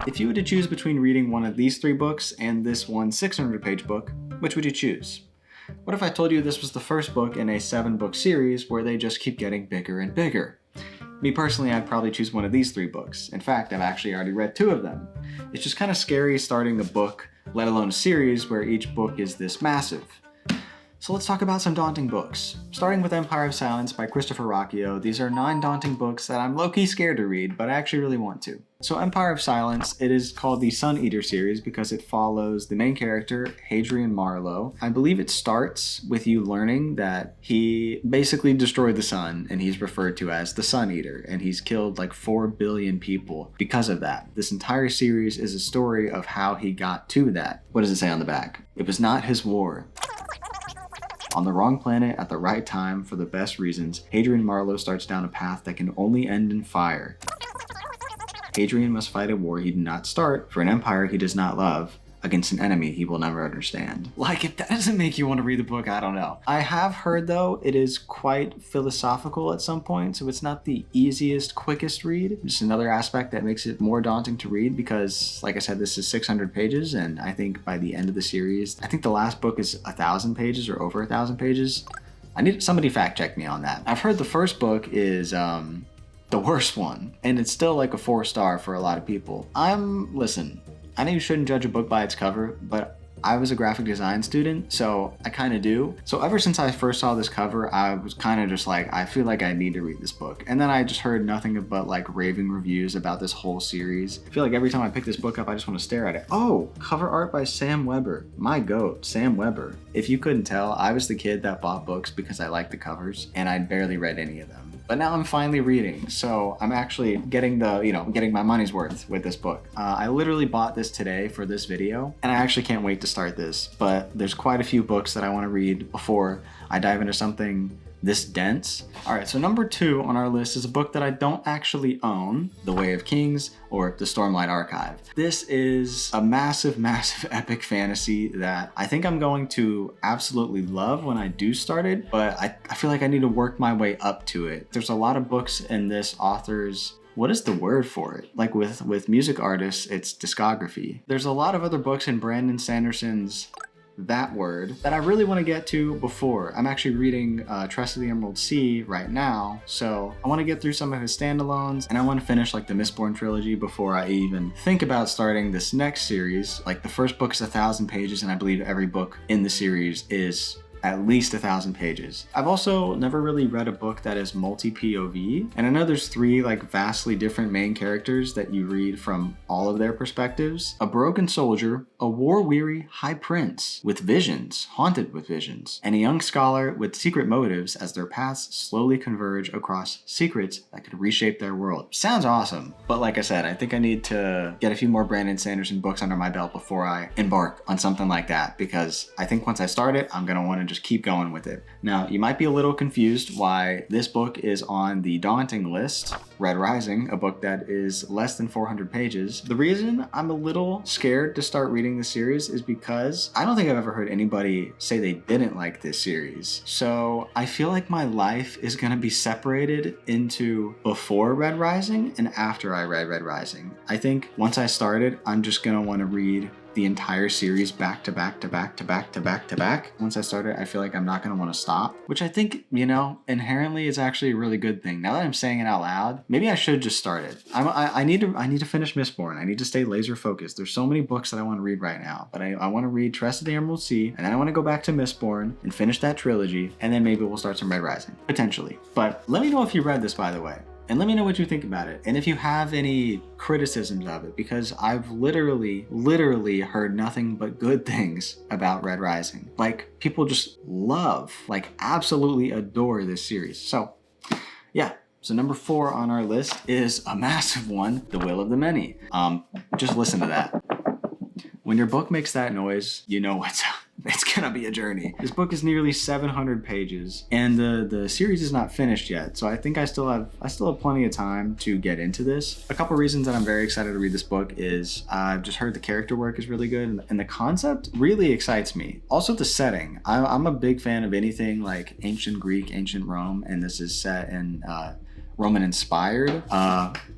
If you were to choose between reading one of these 3 books and this one 600-page book, which would you choose? What if I told you this was the first book in a 7-book series where they just keep getting bigger and bigger? Me personally, I'd probably choose one of these 3 books. In fact, I've actually already read 2 of them. It's just kind of scary starting a book, let alone a series where each book is this massive. So let's talk about some daunting books. Starting with Empire of Silence by Christopher Rocchio. These are 9 daunting books that I'm low-key scared to read, but I actually really want to. So Empire of Silence, it is called the Sun Eater series because it follows the main character, Hadrian Marlowe. I believe it starts with you learning that he basically destroyed the sun, and he's referred to as the Sun Eater, and he's killed like 4 billion people because of that. This entire series is a story of how he got to that. What does it say on the back? It was not his war. On the wrong planet at the right time for the best reasons, Hadrian Marlowe starts down a path that can only end in fire. Hadrian must fight a war he did not start for an empire he does not love against an enemy he will never understand. Like, if that doesn't make you want to read the book, I don't know. I have heard, though, it is quite philosophical at some point, so it's not the easiest, quickest read. Just another aspect that makes it more daunting to read because, like I said, this is 600 pages, and I think by the end of the series, I think the last book is 1,000 pages or over 1,000 pages. I need somebody fact check me on that. I've heard the first book is, the worst one, and it's still like a 4-star for a lot of people. Listen, I know you shouldn't judge a book by its cover, but I was a graphic design student, so I kind of do. So ever since I first saw this cover, I was kind of just like, I feel like I need to read this book. And then I just heard nothing but like raving reviews about this whole series. I feel like every time I pick this book up, I just want to stare at it. Oh, cover art by Sam Weber. My goat, Sam Weber. If you couldn't tell, I was the kid that bought books because I liked the covers, and I'd barely read any of them. But now I'm finally reading, so I'm actually getting getting my money's worth with this book. I literally bought this today for this video, and I actually can't wait to start this, but there's quite a few books that I want to read before I dive into something this dense. All right, so number 2 on our list is a book that I don't actually own, The Way of Kings or The Stormlight Archive. This is a massive, massive epic fantasy that I think I'm going to absolutely love when I do start it, but I feel like I need to work my way up to it. There's a lot of books in this author's, what is the word for it? Like with music artists, it's discography. There's a lot of other books in Brandon Sanderson's that word that I really want to get to before. I'm actually reading Tress of the Emerald Sea right now, so I want to get through some of his standalones, and I want to finish like the Mistborn trilogy before I even think about starting this next series. Like the first book is 1,000 pages, and I believe every book in the series is at least 1,000 pages. I've also never really read a book that is multi-POV, and I know there's 3 like vastly different main characters that you read from all of their perspectives. A broken soldier, a war-weary high prince with visions, haunted with visions, and a young scholar with secret motives as their paths slowly converge across secrets that could reshape their world. Sounds awesome, but like I said, I think I need to get a few more Brandon Sanderson books under my belt before I embark on something like that, because I think once I start it, I'm gonna want to just keep going with it. Now, you might be a little confused why this book is on the daunting list, Red Rising, a book that is less than 400 pages. The reason I'm a little scared to start reading the series is because I don't think I've ever heard anybody say they didn't like this series. So I feel like my life is going to be separated into before Red Rising and after I read Red Rising. I think once I started, I'm just going to want to read the entire series back to back to back to back to back to back. Once I start it, I feel like I'm not going to want to stop, which I think, inherently is actually a really good thing. Now that I'm saying it out loud, maybe I should just start it. I need to finish Mistborn. I need to stay laser focused. There's so many books that I want to read right now, but I want to read Tress of the Emerald Sea, and then I want to go back to Mistborn and finish that trilogy, and then maybe we'll start some Red Rising, potentially. But let me know if you read this, by the way. And let me know what you think about it. And if you have any criticisms of it, because I've literally heard nothing but good things about Red Rising. Like, people just love, like absolutely adore this series. So yeah. So number 4 on our list is a massive one, The Will of the Many. Just listen to that. When your book makes that noise, you know what's up. It's gonna be a journey. This book is nearly 700 pages, and the series is not finished yet. So I think I still have plenty of time to get into this. A couple reasons that I'm very excited to read this book is I've just heard the character work is really good, and the concept really excites me. Also the setting. I'm a big fan of anything like ancient Greek, ancient Rome, and this is set in Roman inspired.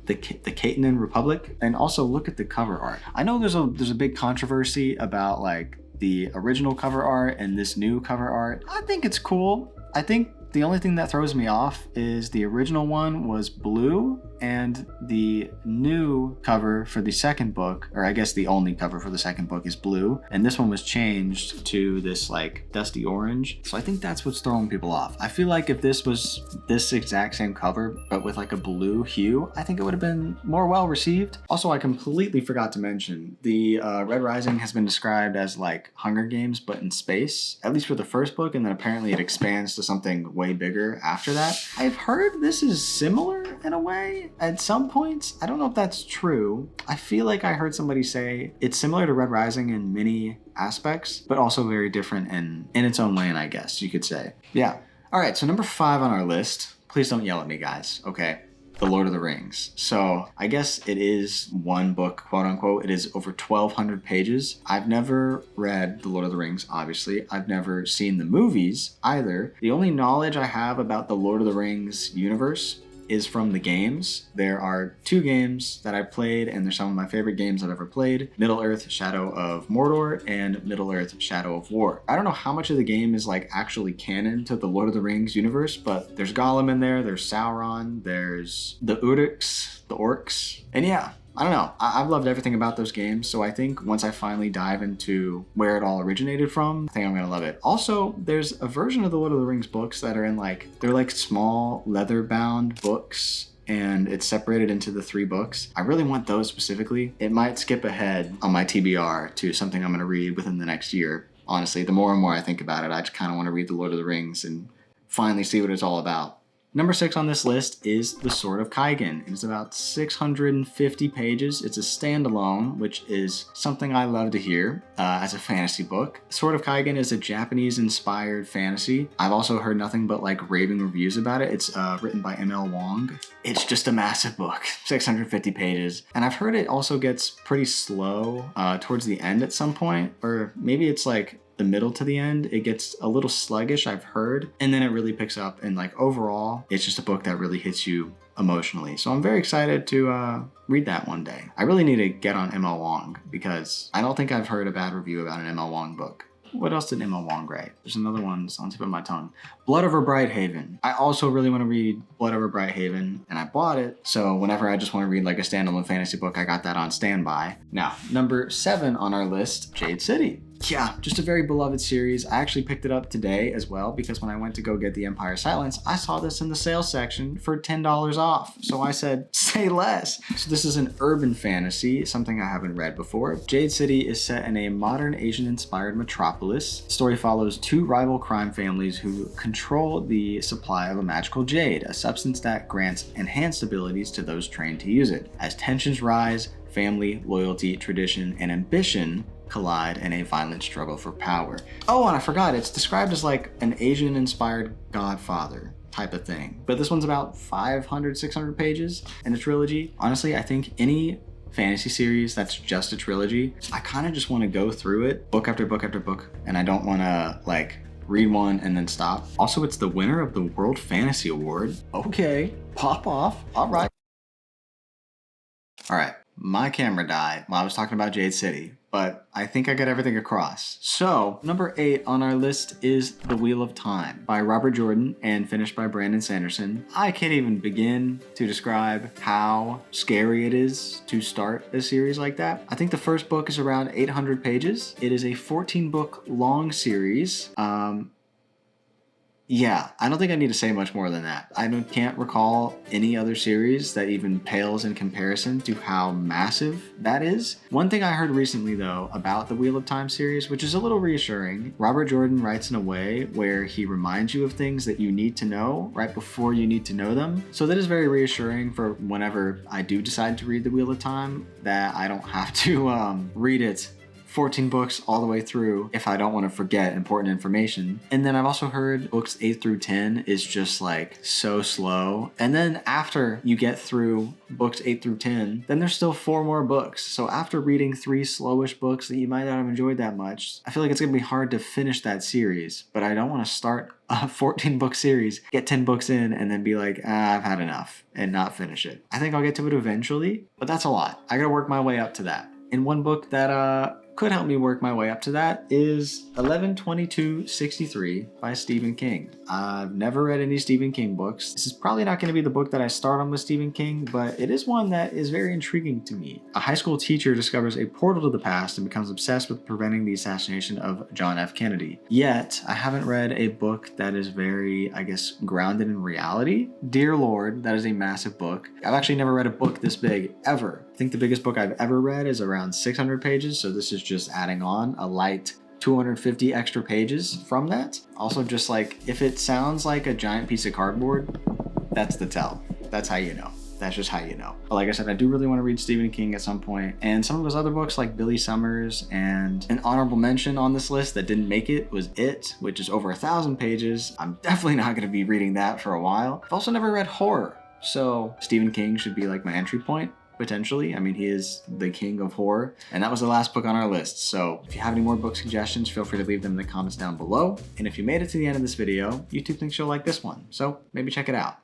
The Khatan Republic, and also look at the cover art. I know there's a big controversy about like the original cover art and this new cover art. I think it's cool. I think the only thing that throws me off is the original one was blue and the new cover for the second book, or I guess the only cover for the second book, is blue, and this one was changed to this like dusty orange. So I think that's what's throwing people off. I feel like if this was this exact same cover but with like a blue hue, I think it would have been more well received. Also, I completely forgot to mention the Red Rising has been described as like Hunger Games but in space, at least for the first book, and then apparently it expands to something way bigger after that. I've heard this is similar in a way at some points. I don't know if that's true. I feel like I heard somebody say it's similar to Red Rising in many aspects, but also very different in its own lane, I guess you could say. Yeah. All right, so number 5 on our list. Please don't yell at me, guys, okay? The Lord of the Rings. So I guess it is one book, quote unquote. It is over 1,200 pages. I've never read The Lord of the Rings, obviously. I've never seen the movies either. The only knowledge I have about the Lord of the Rings universe is from the games. There are 2 games that I played, and they're some of my favorite games I've ever played: Middle-earth: Shadow of Mordor and Middle-earth: Shadow of War. I don't know how much of the game is like actually canon to the Lord of the Rings universe, but there's Gollum in there, there's Sauron, there's the Uruks, the orcs, and yeah, I don't know. I've loved everything about those games, so I think once I finally dive into where it all originated from, I think I'm gonna love it. Also, there's a version of the Lord of the Rings books that are in like, they're like small leather-bound books, and it's separated into the 3 books. I really want those specifically. It might skip ahead on my TBR to something I'm gonna read within the next year. Honestly, the more and more I think about it, I just kind of want to read the Lord of the Rings and finally see what it's all about. Number 6 on this list is The Sword of Kaigen. It's about 650 pages. It's a standalone, which is something I love to hear as a fantasy book. Sword of Kaigen is a Japanese-inspired fantasy. I've also heard nothing but like raving reviews about it. It's written by M.L. Wong. It's just a massive book, 650 pages. And I've heard it also gets pretty slow towards the end at some point, or maybe it's like the middle to the end. It gets a little sluggish, I've heard, and then it really picks up, and like overall it's just a book that really hits you emotionally. So I'm very excited to read that one day. I really need to get on M.L. Wong because I don't think I've heard a bad review about an M.L. Wong book. What else did M.L. Wong write? There's another one that's on the tip of my tongue. Blood Over Brighthaven. I also really want to read Blood Over Brighthaven, and I bought it, so whenever I just want to read like a standalone fantasy book, I got that on standby. Now, number 7 on our list, Jade City. Yeah, just a very beloved series. I actually picked it up today as well because when I went to go get The Empire Silence, I saw this in the sales section for $10 off. So I said, say less. So this is an urban fantasy, something I haven't read before. Jade City is set in a modern Asian-inspired metropolis. The story follows 2 rival crime families who control the supply of a magical jade, a substance that grants enhanced abilities to those trained to use it. As tensions rise, family, loyalty, tradition, and ambition collide in a violent struggle for power. Oh, and I forgot, it's described as like an Asian-inspired Godfather type of thing. But this one's about 500, 600 pages in a trilogy. Honestly, I think any fantasy series that's just a trilogy, I kind of just want to go through it book after book after book, and I don't want to like read one and then stop. Also, it's the winner of the World Fantasy Award. Okay, pop off. All right. All right, my camera died while I was talking about Jade City, but I think I got everything across. So, number 8 on our list is The Wheel of Time by Robert Jordan and finished by Brandon Sanderson. I can't even begin to describe how scary it is to start a series like that. I think the first book is around 800 pages. It is a 14-book long series. Yeah, I don't think I need to say much more than that. I can't recall any other series that even pales in comparison to how massive that is. One thing I heard recently, though, about the Wheel of Time series, which is a little reassuring, Robert Jordan writes in a way where he reminds you of things that you need to know right before you need to know them. So that is very reassuring for whenever I do decide to read the Wheel of Time, that I don't have to read it 14 books all the way through if I don't want to forget important information. And then I've also heard books 8 through 10 is just like so slow. And then after you get through books 8 through 10, then there's still 4 more books. So after reading 3 slowish books that you might not have enjoyed that much, I feel like it's going to be hard to finish that series. But I don't want to start a 14 book series, get 10 books in, and then be like, I've had enough and not finish it. I think I'll get to it eventually, but that's a lot. I gotta work my way up to that. And one book that could help me work my way up to that is 11/22/63 by Stephen King. I've never read any Stephen King books. This is probably not going to be the book that I start on with Stephen King, but it is one that is very intriguing to me. A high school teacher discovers a portal to the past and becomes obsessed with preventing the assassination of John F. Kennedy. Yet, I haven't read a book that is very, I guess, grounded in reality. Dear Lord, that is a massive book. I've actually never read a book this big, ever. I think the biggest book I've ever read is around 600 pages, so this is just adding on a light 250 extra pages from that. Also, just like, if it sounds like a giant piece of cardboard, that's the tell. That's how you know. That's just how you know. But like I said, I do really want to read Stephen King at some point. And some of his other books like Billy Summers, and an honorable mention on this list that didn't make it was It, which is over 1,000 pages. I'm definitely not going to be reading that for a while. I've also never read horror, so Stephen King should be like my entry point. Potentially. I mean, he is the king of horror. And that was the last book on our list. So if you have any more book suggestions, feel free to leave them in the comments down below. And if you made it to the end of this video, YouTube thinks you'll like this one. So maybe check it out.